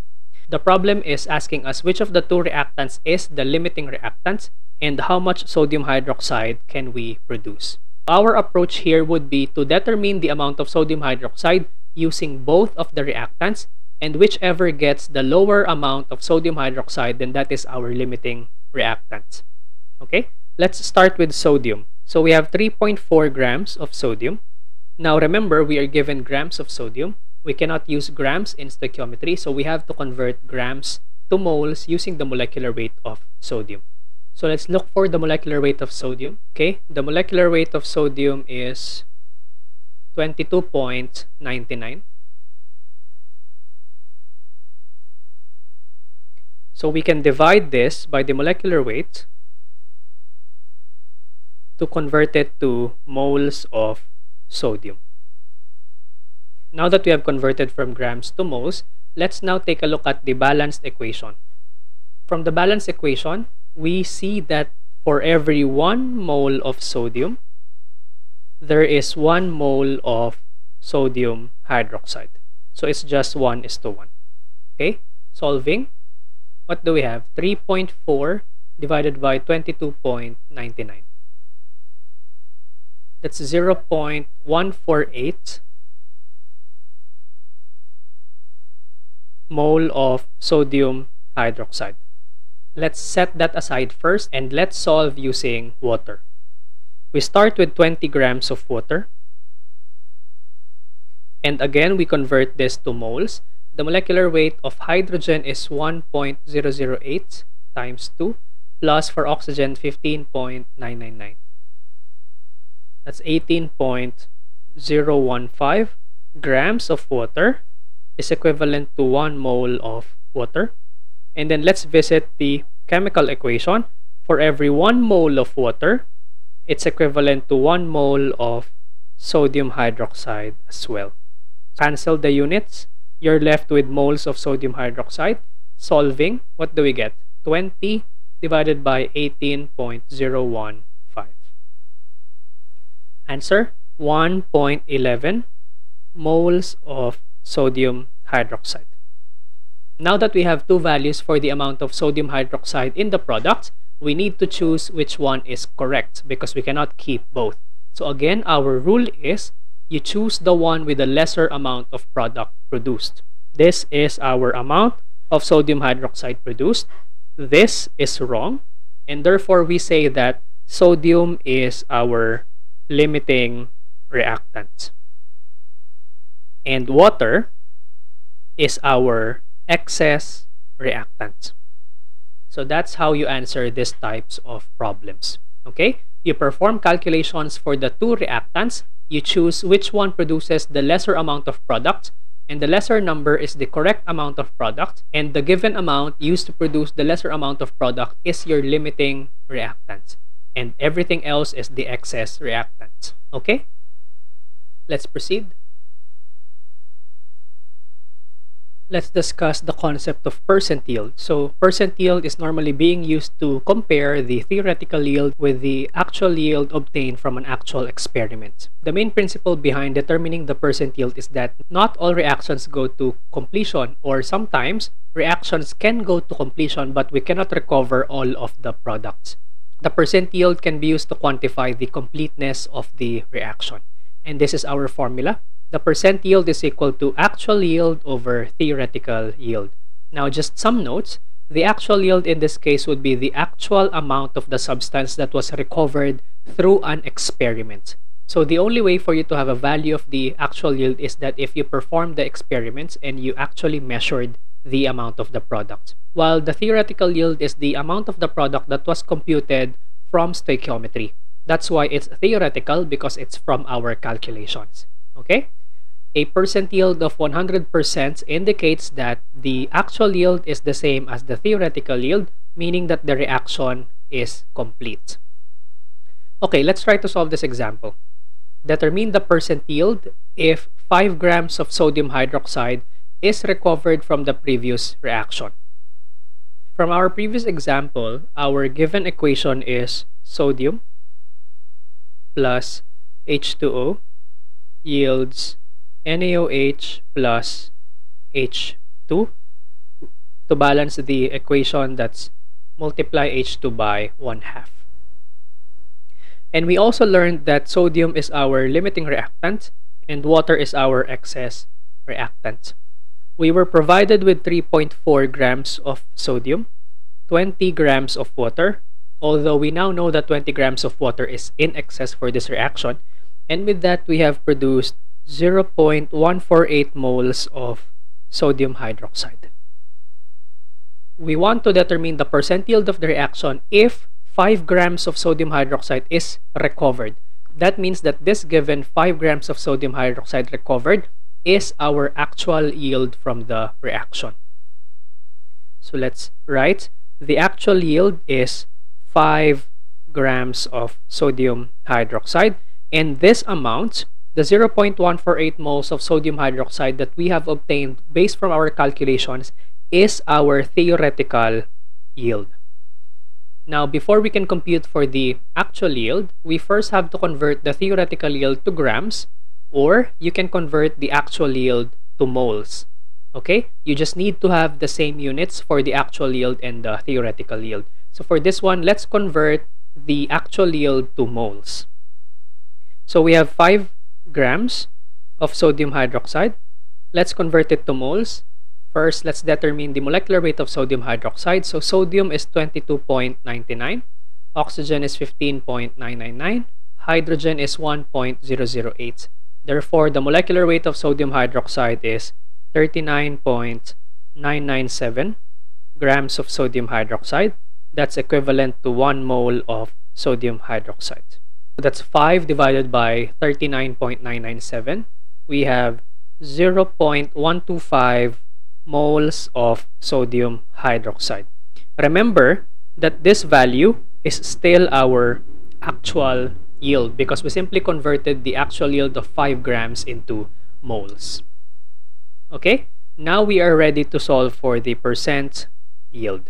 The problem is asking us which of the 2 reactants is the limiting reactants and how much sodium hydroxide can we produce. Our approach here would be to determine the amount of sodium hydroxide using both of the reactants, and whichever gets the lower amount of sodium hydroxide, then that is our limiting reactant. Okay, let's start with sodium. So we have 3.4 grams of sodium. Now remember, we are given grams of sodium. We cannot use grams in stoichiometry, so we have to convert grams to moles using the molecular weight of sodium. So let's look for the molecular weight of sodium. Okay, the molecular weight of sodium is 22.99. So we can divide this by the molecular weight to convert it to moles of sodium. Now that we have converted from grams to moles, Let's now take a look at the balanced equation. From the balanced equation, we see that for every 1 mole of sodium, there is 1 mole of sodium hydroxide. So it's just 1:1. Okay, solving, what do we have? 3.4 divided by 22.99. That's 0.148 mole of sodium hydroxide. Let's set that aside first and let's solve using water. We start with 20 grams of water. And again, we convert this to moles. The molecular weight of hydrogen is 1.008 times 2 plus for oxygen 15.999. That's 18.015 grams of water is equivalent to 1 mole of water. And then let's visit the chemical equation. For every 1 mole of water, it's equivalent to 1 mole of sodium hydroxide as well. Cancel the units. You're left with moles of sodium hydroxide. Solving, what do we get? 20 divided by 18.015. Answer, 1.11 moles of sodium hydroxide. Now that we have two values for the amount of sodium hydroxide in the product, we need to choose which one is correct because we cannot keep both. So again, our rule is you choose the one with the lesser amount of product produced. This is our amount of sodium hydroxide produced. This is wrong, and therefore we say that sodium is our limiting reactant and water is our excess reactant. So that's how you answer these types of problems. Okay, you perform calculations for the two reactants. You choose which one produces the lesser amount of product, and the lesser number is the correct amount of product, and the given amount used to produce the lesser amount of product is your limiting reactant, and everything else is the excess reactant. Okay, let's proceed. Let's discuss the concept of percent yield. So percent yield is normally being used to compare the theoretical yield with the actual yield obtained from an actual experiment. The main principle behind determining the percent yield is that not all reactions go to completion, or sometimes reactions can go to completion but we cannot recover all of the products. The percent yield can be used to quantify the completeness of the reaction. And this is our formula. The percent yield is equal to actual yield over theoretical yield. Now, just some notes. The actual yield in this case would be the actual amount of the substance that was recovered through an experiment. So the only way for you to have a value of the actual yield is that if you perform the experiments and you actually measured the amount of the product. While the theoretical yield is the amount of the product that was computed from stoichiometry. That's why it's theoretical, because it's from our calculations. Okay? A percent yield of 100% indicates that the actual yield is the same as the theoretical yield, meaning that the reaction is complete. Okay, let's try to solve this example. Determine the percent yield if 5 grams of sodium hydroxide is recovered from the previous reaction. From our previous example, our given equation is sodium plus H2O yields NaOH plus H2. To balance the equation, that's multiply H2 by 1/2. And we also learned that sodium is our limiting reactant and water is our excess reactant. We were provided with 3.4 grams of sodium, 20 grams of water, although we now know that 20 grams of water is in excess for this reaction, and with that we have produced 0.148 moles of sodium hydroxide. We want to determine the percent yield of the reaction if 5 grams of sodium hydroxide is recovered. That means that this given 5 grams of sodium hydroxide recovered is our actual yield from the reaction. So let's write the actual yield is 5 grams of sodium hydroxide, and this amount the 0.148 moles of sodium hydroxide that we have obtained based from our calculations is our theoretical yield. Now, before we can compute for the actual yield, we first have to convert the theoretical yield to grams, or you can convert the actual yield to moles. Okay? You just need to have the same units for the actual yield and the theoretical yield. So for this one, let's convert the actual yield to moles. So we have 5 grams of sodium hydroxide. Let's convert it to moles. First, let's determine the molecular weight of sodium hydroxide. So sodium is 22.99, oxygen is 15.999, hydrogen is 1.008. Therefore, the molecular weight of sodium hydroxide is 39.997 grams of sodium hydroxide. That's equivalent to 1 mole of sodium hydroxide. So that's 5 divided by 39.997. We have 0.125 moles of sodium hydroxide. Remember that this value is still our actual yield because we simply converted the actual yield of 5 grams into moles. Okay, now we are ready to solve for the percent yield.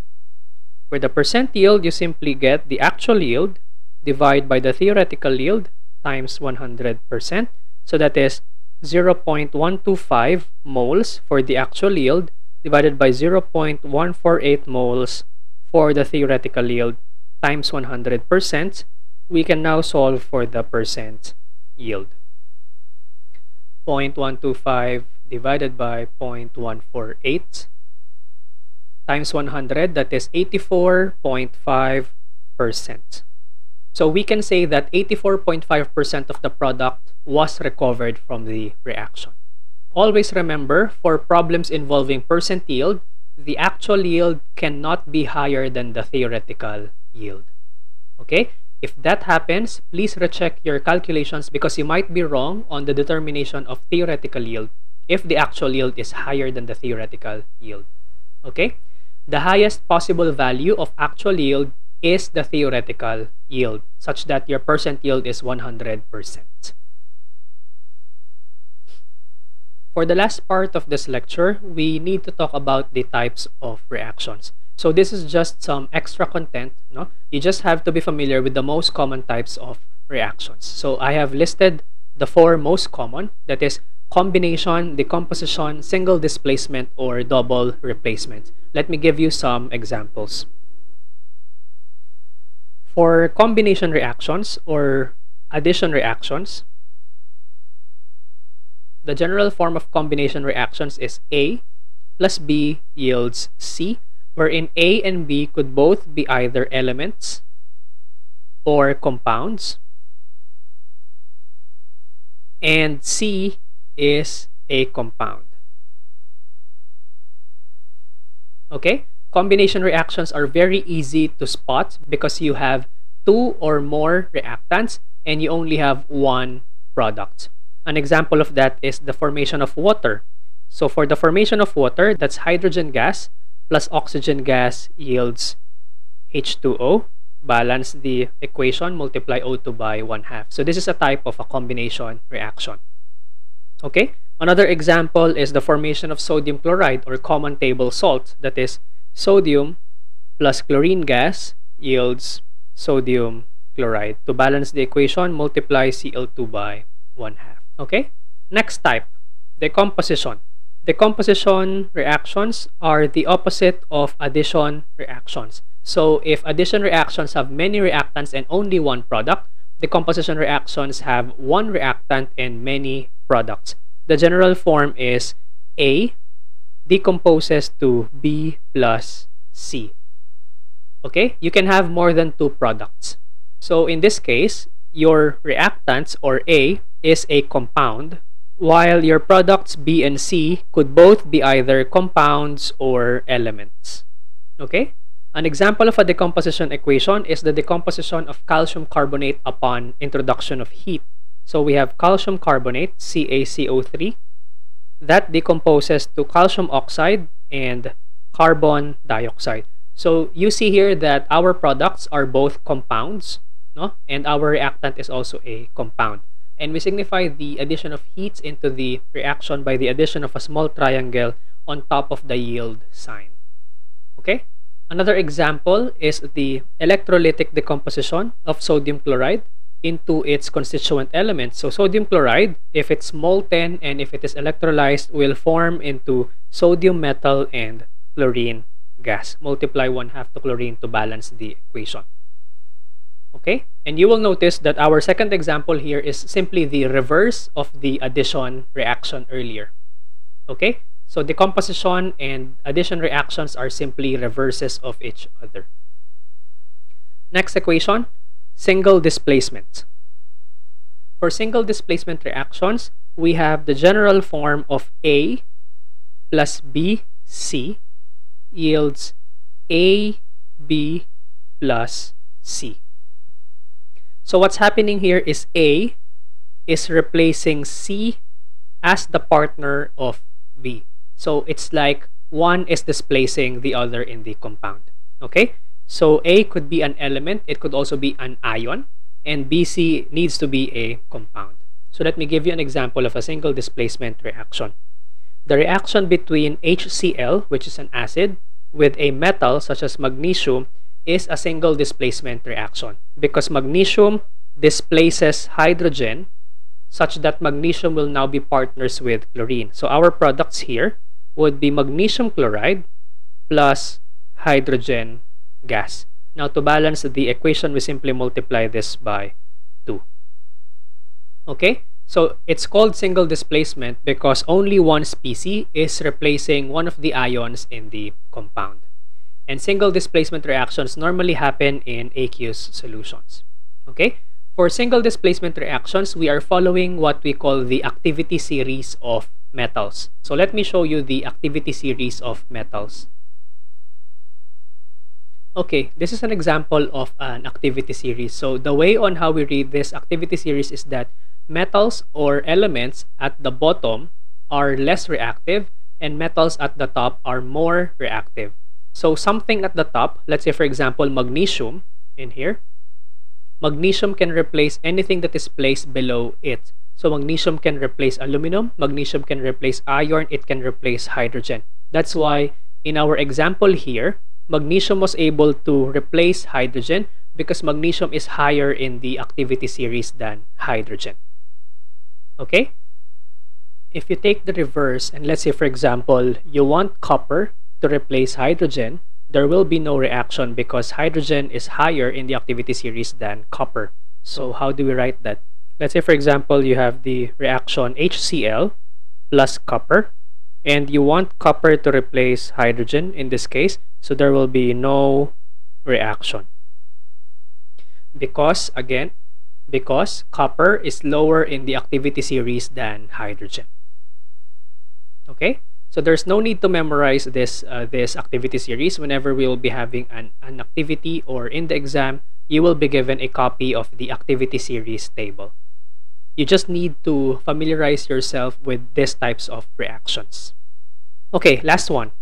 For the percent yield, you simply get the actual yield divided by the theoretical yield times 100%. So that is 0.125 moles for the actual yield divided by 0.148 moles for the theoretical yield times 100%. We can now solve for the percent yield. 0.125 divided by 0.148 times 100, that is 84.5%. So we can say that 84.5% of the product was recovered from the reaction. Always remember, for problems involving percent yield, the actual yield cannot be higher than the theoretical yield. Okay? If that happens, please recheck your calculations because you might be wrong on the determination of theoretical yield if the actual yield is higher than the theoretical yield. Okay? The highest possible value of actual yield is the theoretical yield, such that your percent yield is 100%. For the last part of this lecture, we need to talk about the types of reactions. So this is just some extra content, no? You just have to be familiar with the most common types of reactions. So I have listed the 4 most common, that is combination, decomposition, single displacement, or double replacement. Let me give you some examples. For combination reactions or addition reactions, the general form of combination reactions is A plus B yields C, wherein A and B could both be either elements or compounds, and C is a compound. Okay? Combination reactions are very easy to spot because you have 2 or more reactants and you only have 1 product. An example of that is the formation of water. So for the formation of water, that's hydrogen gas plus oxygen gas yields H2O. Balance the equation, multiply O2 by 1/2. So this is a type of a combination reaction. Okay? Another example is the formation of sodium chloride or common table salt. That is sodium plus chlorine gas yields sodium chloride. To balance the equation, multiply Cl2 by 1/2. Okay? Next type, decomposition. Decomposition reactions are the opposite of addition reactions. So if addition reactions have many reactants and only 1 product, decomposition reactions have 1 reactant and many products. The general form is A decomposes to B plus C. Okay? You can have more than 2 products. So in this case, your reactants, or A, is a compound, while your products B and C could both be either compounds or elements. Okay? An example of a decomposition equation is the decomposition of calcium carbonate upon introduction of heat. So we have calcium carbonate, CaCO3, that decomposes to calcium oxide and carbon dioxide. So you see here that our products are both compounds, no? And our reactant is also a compound. and we signify the addition of heats into the reaction by the addition of a small triangle on top of the yield sign. Okay? Another example is the electrolytic decomposition of sodium chloride into its constituent elements. So sodium chloride, if it's molten and if it is electrolyzed, will form into sodium metal and chlorine gas. Multiply 1/2 to chlorine to balance the equation. Okay? And you will notice that our second example here is simply the reverse of the addition reaction earlier. Okay? So decomposition and addition reactions are simply reverses of each other. Next equation, single displacement. For single displacement reactions, we have the general form of A plus BC yields AB plus C. So what's happening here is A is replacing C as the partner of B. So it's like one is displacing the other in the compound. Okay? So A could be an element, it could also be an ion, and BC needs to be a compound. So let me give you an example of a single displacement reaction. The reaction between HCl, which is an acid, with a metal such as magnesium is a single displacement reaction because magnesium displaces hydrogen such that magnesium will now be partners with chlorine. So our products here would be magnesium chloride plus hydrogen gas. Now to balance the equation, we simply multiply this by 2. Okay? So it's called single displacement because only one species is replacing one of the ions in the compound. And single displacement reactions normally happen in aqueous solutions. Okay? For single displacement reactions, we are following what we call the activity series of metals. So let me show you the activity series of metals. Okay, this is an example of an activity series. So the way on how we read this activity series is that metals or elements at the bottom are less reactive and metals at the top are more reactive. So something at the top, let's say for example magnesium in here, magnesium can replace anything that is placed below it. So magnesium can replace aluminum, magnesium can replace iron, it can replace hydrogen. That's why in our example here, magnesium was able to replace hydrogen because magnesium is higher in the activity series than hydrogen. Okay? If you take the reverse and let's say for example, you want copper to replace hydrogen, there will be no reaction because hydrogen is higher in the activity series than copper. So how do we write that? Let's say for example, you have the reaction HCl plus copper and you want copper to replace hydrogen in this case, so there will be no reaction. Because copper is lower in the activity series than hydrogen. Okay? So there's no need to memorize this activity series. Whenever we will be having an activity or in the exam, you will be given a copy of the activity series table. You just need to familiarize yourself with these types of reactions. Okay, last one.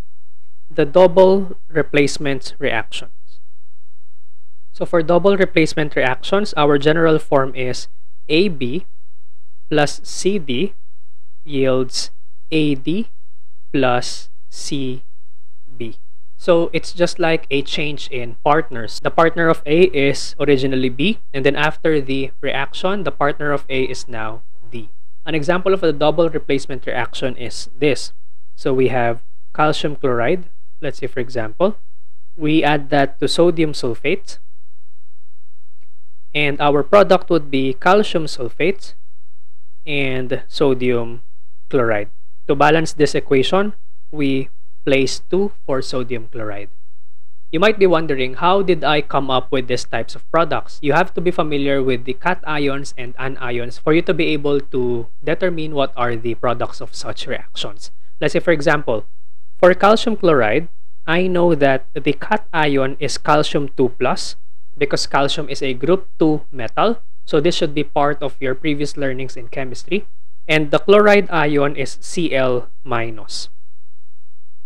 The double replacement reactions. So for double replacement reactions, our general form is AB plus CD yields AD plus CB. So it's just like a change in partners. The partner of A is originally B, and then after the reaction, the partner of A is now D. An example of a double replacement reaction is this. So we have calcium chloride. Let's say for example, we add that to sodium sulfate, and our product would be calcium sulfate and sodium chloride. To balance this equation, we place 2 for sodium chloride. You might be wondering, how did I come up with these types of products? You have to be familiar with the cations and anions for you to be able to determine what are the products of such reactions. Let's say for example, for calcium chloride, I know that the cation is calcium 2+, because calcium is a group 2 metal. So this should be part of your previous learnings in chemistry. And the chloride ion is Cl-.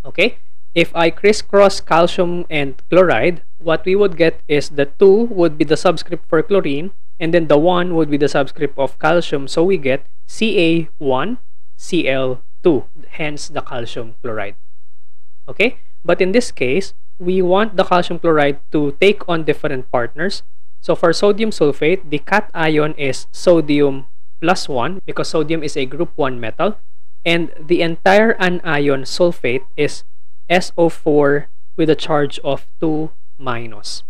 Okay? If I crisscross calcium and chloride, what we would get is the 2 would be the subscript for chlorine, and then the 1 would be the subscript of calcium, so we get Ca1Cl2, hence the calcium chloride. Okay, but in this case, we want the calcium chloride to take on different partners. So for sodium sulfate, the cation is sodium plus 1 because sodium is a group 1 metal, and the entire anion sulfate is SO4 with a charge of 2 minus.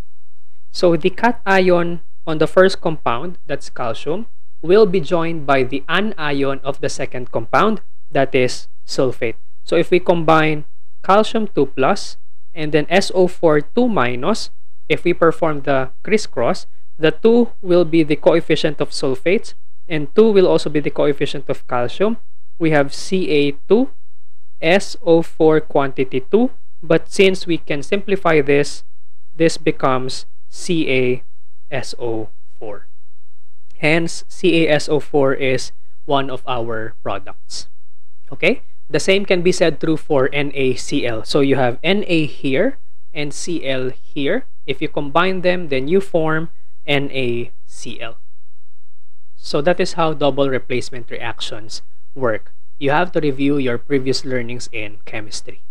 So the cation on the first compound, that's calcium, will be joined by the anion of the second compound, that is sulfate. So if we combine calcium 2 plus and then SO4 2 minus, if we perform the crisscross, the 2 will be the coefficient of sulfates and 2 will also be the coefficient of calcium. We have Ca2, SO4 quantity 2, but since we can simplify this, this becomes CaSO4. Hence, CaSO4 is one of our products. Okay? The same can be said true for NaCl. So you have Na here and Cl here. If you combine them, then you form NaCl. So that is how double replacement reactions work. You have to review your previous learnings in chemistry.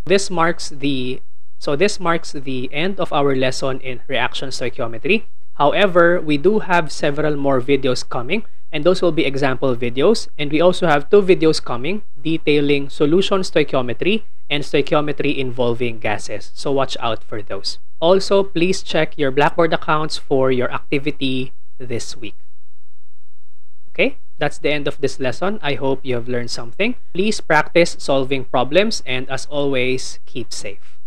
This marks the end of our lesson in reaction stoichiometry. However, we do have several more videos coming, and those will be example videos. And we also have 2 videos coming detailing solution stoichiometry and stoichiometry involving gases. So watch out for those. Also, please check your Blackboard accounts for your activity this week. Okay, that's the end of this lesson. I hope you have learned something. Please practice solving problems, and as always, keep safe.